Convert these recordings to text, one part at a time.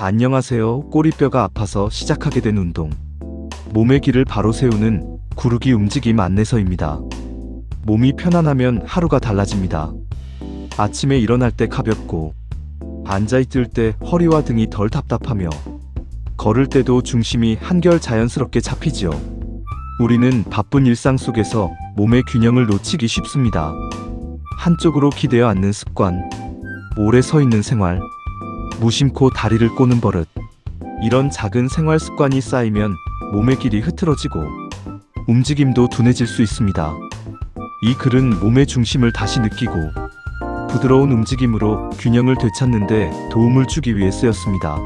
안녕하세요. 꼬리뼈가 아파서 시작하게 된 운동. 몸의 길을 바로 세우는 구르기 움직임 안내서입니다. 몸이 편안하면 하루가 달라집니다. 아침에 일어날 때 가볍고, 앉아있을 때 허리와 등이 덜 답답하며, 걸을 때도 중심이 한결 자연스럽게 잡히지요. 우리는 바쁜 일상 속에서 몸의 균형을 놓치기 쉽습니다. 한쪽으로 기대어 앉는 습관, 오래 서 있는 생활, 무심코 다리를 꼬는 버릇. 이런 작은 생활 습관이 쌓이면 몸의 길이 흐트러지고 움직임도 둔해질 수 있습니다. 이 글은 몸의 중심을 다시 느끼고 부드러운 움직임으로 균형을 되찾는 데 도움을 주기 위해 쓰였습니다.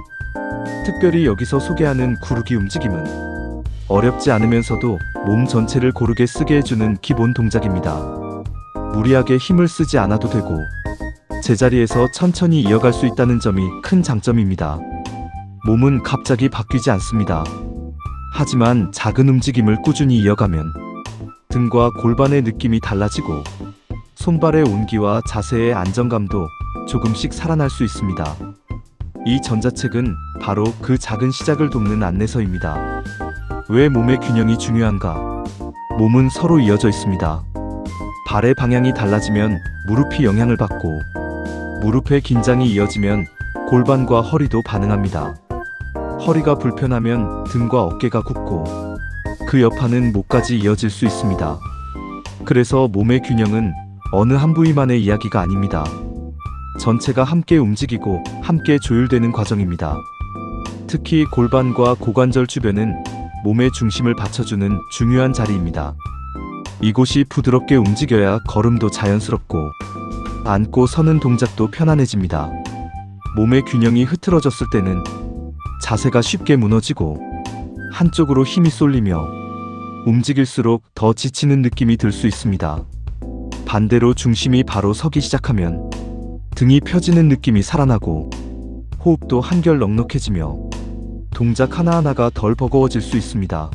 특별히 여기서 소개하는 구르기 움직임은 어렵지 않으면서도 몸 전체를 고르게 쓰게 해주는 기본 동작입니다. 무리하게 힘을 쓰지 않아도 되고 제자리에서 천천히 이어갈 수 있다는 점이 큰 장점입니다. 몸은 갑자기 바뀌지 않습니다. 하지만 작은 움직임을 꾸준히 이어가면 등과 골반의 느낌이 달라지고 손발의 온기와 자세의 안정감도 조금씩 살아날 수 있습니다. 이 전자책은 바로 그 작은 시작을 돕는 안내서입니다. 왜 몸의 균형이 중요한가? 몸은 서로 이어져 있습니다. 발의 방향이 달라지면 무릎이 영향을 받고 무릎의 긴장이 이어지면 골반과 허리도 반응합니다. 허리가 불편하면 등과 어깨가 굽고 그 여파는 목까지 이어질 수 있습니다. 그래서 몸의 균형은 어느 한 부위만의 이야기가 아닙니다. 전체가 함께 움직이고 함께 조율되는 과정입니다. 특히 골반과 고관절 주변은 몸의 중심을 받쳐주는 중요한 자리입니다. 이곳이 부드럽게 움직여야 걸음도 자연스럽고 앉고 서는 동작도 편안해집니다. 몸의 균형이 흐트러졌을 때는 자세가 쉽게 무너지고 한쪽으로 힘이 쏠리며 움직일수록 더 지치는 느낌이 들 수 있습니다. 반대로 중심이 바로 서기 시작하면 등이 펴지는 느낌이 살아나고 호흡도 한결 넉넉해지며 동작 하나하나가 덜 버거워질 수 있습니다.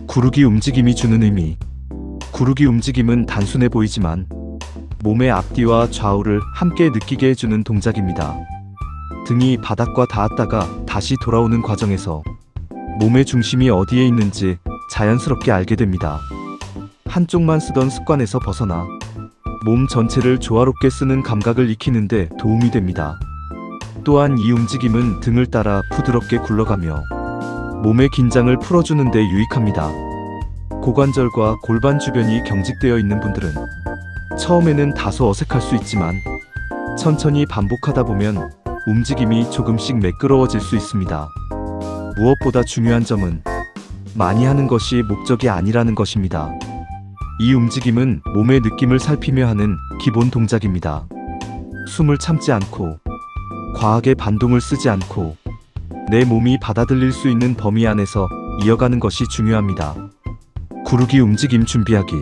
구르기 움직임이 주는 의미. 구르기 움직임은 단순해 보이지만 몸의 앞뒤와 좌우를 함께 느끼게 해주는 동작입니다. 등이 바닥과 닿았다가 다시 돌아오는 과정에서 몸의 중심이 어디에 있는지 자연스럽게 알게 됩니다. 한쪽만 쓰던 습관에서 벗어나 몸 전체를 조화롭게 쓰는 감각을 익히는 데 도움이 됩니다. 또한 이 움직임은 등을 따라 부드럽게 굴러가며 몸의 긴장을 풀어주는 데 유익합니다. 고관절과 골반 주변이 경직되어 있는 분들은 처음에는 다소 어색할 수 있지만 천천히 반복하다 보면 움직임이 조금씩 매끄러워질 수 있습니다. 무엇보다 중요한 점은 많이 하는 것이 목적이 아니라는 것입니다. 이 움직임은 몸의 느낌을 살피며 하는 기본 동작입니다. 숨을 참지 않고 과하게 반동을 쓰지 않고 내 몸이 받아들일 수 있는 범위 안에서 이어가는 것이 중요합니다. 구르기 움직임 준비하기.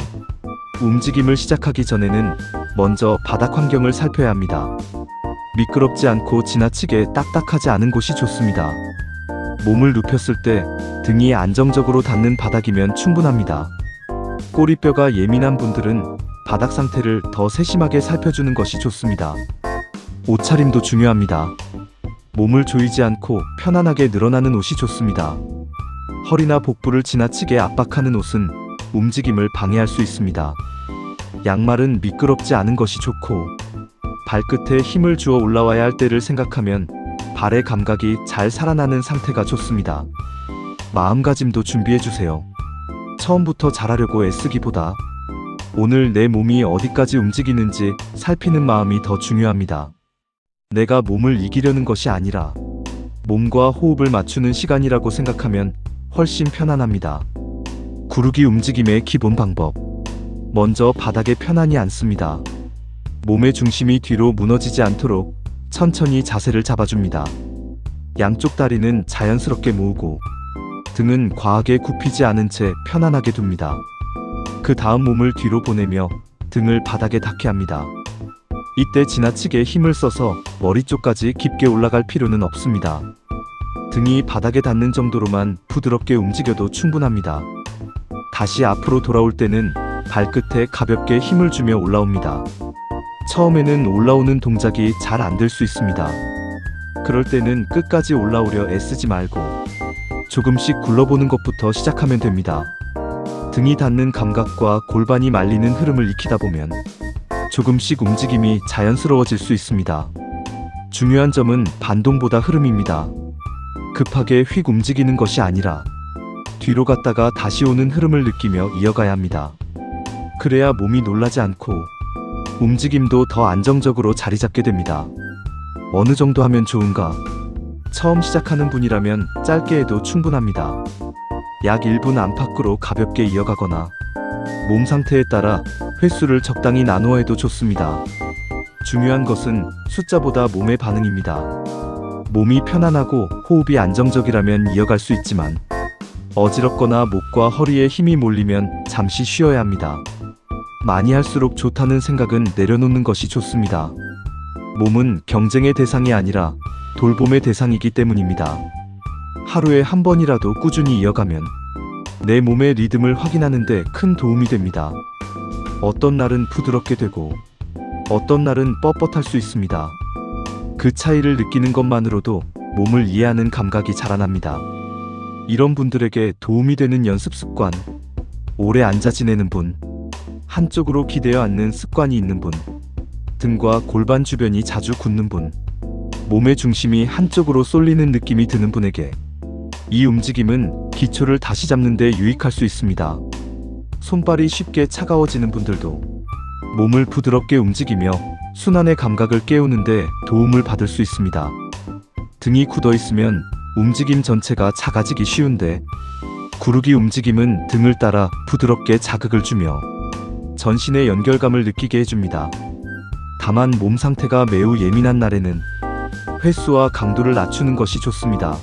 움직임을 시작하기 전에는 먼저 바닥 환경을 살펴야 합니다. 미끄럽지 않고 지나치게 딱딱하지 않은 곳이 좋습니다. 몸을 눕혔을 때 등이 안정적으로 닿는 바닥이면 충분합니다. 꼬리뼈가 예민한 분들은 바닥 상태를 더 세심하게 살펴주는 것이 좋습니다. 옷차림도 중요합니다. 몸을 조이지 않고 편안하게 늘어나는 옷이 좋습니다. 허리나 복부를 지나치게 압박하는 옷은 움직임을 방해할 수 있습니다. 양말은 미끄럽지 않은 것이 좋고 발끝에 힘을 주어 올라와야 할 때를 생각하면 발의 감각이 잘 살아나는 상태가 좋습니다. 마음가짐도 준비해주세요. 처음부터 잘하려고 애쓰기보다 오늘 내 몸이 어디까지 움직이는지 살피는 마음이 더 중요합니다. 내가 몸을 이기려는 것이 아니라 몸과 호흡을 맞추는 시간이라고 생각하면 훨씬 편안합니다. 구르기 움직임의 기본 방법. 먼저 바닥에 편안히 앉습니다. 몸의 중심이 뒤로 무너지지 않도록 천천히 자세를 잡아줍니다. 양쪽 다리는 자연스럽게 모으고 등은 과하게 굽히지 않은 채 편안하게 둡니다. 그 다음 몸을 뒤로 보내며 등을 바닥에 닿게 합니다. 이때 지나치게 힘을 써서 머리 쪽까지 깊게 올라갈 필요는 없습니다. 등이 바닥에 닿는 정도로만 부드럽게 움직여도 충분합니다. 다시 앞으로 돌아올 때는 발끝에 가볍게 힘을 주며 올라옵니다. 처음에는 올라오는 동작이 잘 안 될 수 있습니다. 그럴 때는 끝까지 올라오려 애쓰지 말고 조금씩 굴러보는 것부터 시작하면 됩니다. 등이 닿는 감각과 골반이 말리는 흐름을 익히다 보면 조금씩 움직임이 자연스러워질 수 있습니다. 중요한 점은 반동보다 흐름입니다. 급하게 휙 움직이는 것이 아니라 뒤로 갔다가 다시 오는 흐름을 느끼며 이어가야 합니다. 그래야 몸이 놀라지 않고 움직임도 더 안정적으로 자리 잡게 됩니다. 어느 정도 하면 좋은가? 처음 시작하는 분이라면 짧게 해도 충분합니다. 약 1분 안팎으로 가볍게 이어가거나 몸 상태에 따라 횟수를 적당히 나누어 해도 좋습니다. 중요한 것은 숫자보다 몸의 반응입니다. 몸이 편안하고 호흡이 안정적이라면 이어갈 수 있지만 어지럽거나 목과 허리에 힘이 몰리면 잠시 쉬어야 합니다. 많이 할수록 좋다는 생각은 내려놓는 것이 좋습니다. 몸은 경쟁의 대상이 아니라 돌봄의 대상이기 때문입니다. 하루에 한 번이라도 꾸준히 이어가면 내 몸의 리듬을 확인하는 데 큰 도움이 됩니다. 어떤 날은 부드럽게 되고 어떤 날은 뻣뻣할 수 있습니다. 그 차이를 느끼는 것만으로도 몸을 이해하는 감각이 자라납니다. 이런 분들에게 도움이 되는 연습 습관, 오래 앉아 지내는 분, 한쪽으로 기대어 앉는 습관이 있는 분, 등과 골반 주변이 자주 굳는 분, 몸의 중심이 한쪽으로 쏠리는 느낌이 드는 분에게 이 움직임은 기초를 다시 잡는 데 유익할 수 있습니다. 손발이 쉽게 차가워지는 분들도 몸을 부드럽게 움직이며 순환의 감각을 깨우는 데 도움을 받을 수 있습니다. 등이 굳어 있으면 움직임 전체가 작아지기 쉬운데 구르기 움직임은 등을 따라 부드럽게 자극을 주며 전신의 연결감을 느끼게 해줍니다. 다만 몸 상태가 매우 예민한 날에는 횟수와 강도를 낮추는 것이 좋습니다.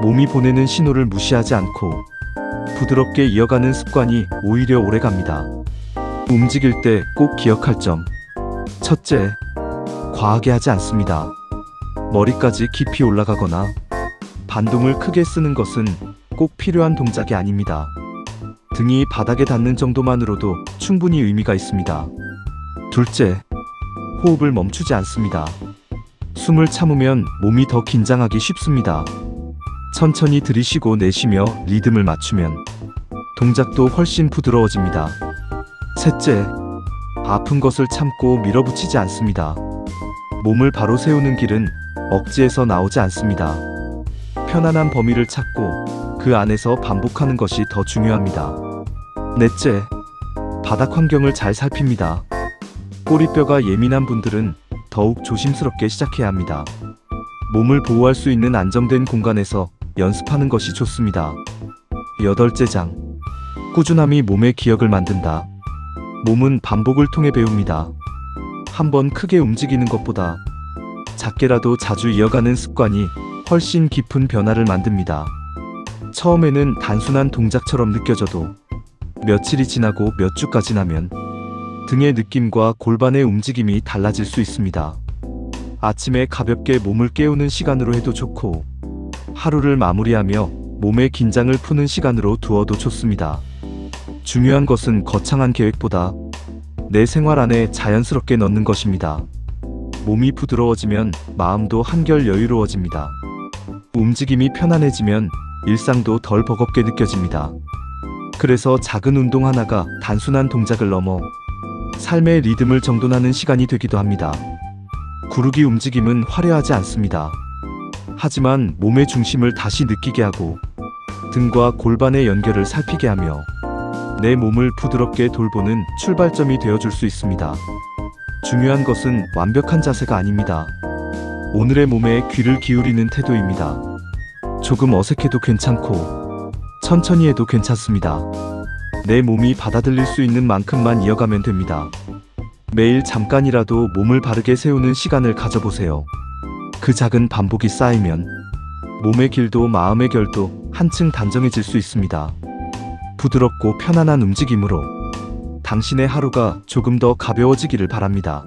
몸이 보내는 신호를 무시하지 않고 부드럽게 이어가는 습관이 오히려 오래갑니다. 움직일 때 꼭 기억할 점. 첫째, 과하게 하지 않습니다. 머리까지 깊이 올라가거나 반동을 크게 쓰는 것은 꼭 필요한 동작이 아닙니다. 등이 바닥에 닿는 정도만으로도 충분히 의미가 있습니다. 둘째, 호흡을 멈추지 않습니다. 숨을 참으면 몸이 더 긴장하기 쉽습니다. 천천히 들이쉬고 내쉬며 리듬을 맞추면 동작도 훨씬 부드러워집니다. 셋째, 아픈 것을 참고 밀어붙이지 않습니다. 몸을 바로 세우는 길은 억지에서 나오지 않습니다. 편안한 범위를 찾고 그 안에서 반복하는 것이 더 중요합니다. 넷째, 바닥 환경을 잘 살핍니다. 꼬리뼈가 예민한 분들은 더욱 조심스럽게 시작해야 합니다. 몸을 보호할 수 있는 안정된 공간에서 연습하는 것이 좋습니다. 여덟째 장, 꾸준함이 몸의 기억을 만든다. 몸은 반복을 통해 배웁니다. 한번 크게 움직이는 것보다 작게라도 자주 이어가는 습관이 훨씬 깊은 변화를 만듭니다. 처음에는 단순한 동작처럼 느껴져도 며칠이 지나고 몇 주가 지나면 등의 느낌과 골반의 움직임이 달라질 수 있습니다. 아침에 가볍게 몸을 깨우는 시간으로 해도 좋고 하루를 마무리하며 몸의 긴장을 푸는 시간으로 두어도 좋습니다. 중요한 것은 거창한 계획보다 내 생활 안에 자연스럽게 넣는 것입니다. 몸이 부드러워지면 마음도 한결 여유로워집니다. 움직임이 편안해지면 일상도 덜 버겁게 느껴집니다. 그래서 작은 운동 하나가 단순한 동작을 넘어 삶의 리듬을 정돈하는 시간이 되기도 합니다. 구르기 움직임은 화려하지 않습니다. 하지만 몸의 중심을 다시 느끼게 하고 등과 골반의 연결을 살피게 하며 내 몸을 부드럽게 돌보는 출발점이 되어줄 수 있습니다. 중요한 것은 완벽한 자세가 아닙니다. 오늘의 몸에 귀를 기울이는 태도입니다. 조금 어색해도 괜찮고 천천히 해도 괜찮습니다. 내 몸이 받아들일 수 있는 만큼만 이어가면 됩니다. 매일 잠깐이라도 몸을 바르게 세우는 시간을 가져보세요. 그 작은 반복이 쌓이면 몸의 길도 마음의 결도 한층 단정해질 수 있습니다. 부드럽고 편안한 움직임으로 당신의 하루가 조금 더 가벼워지기를 바랍니다.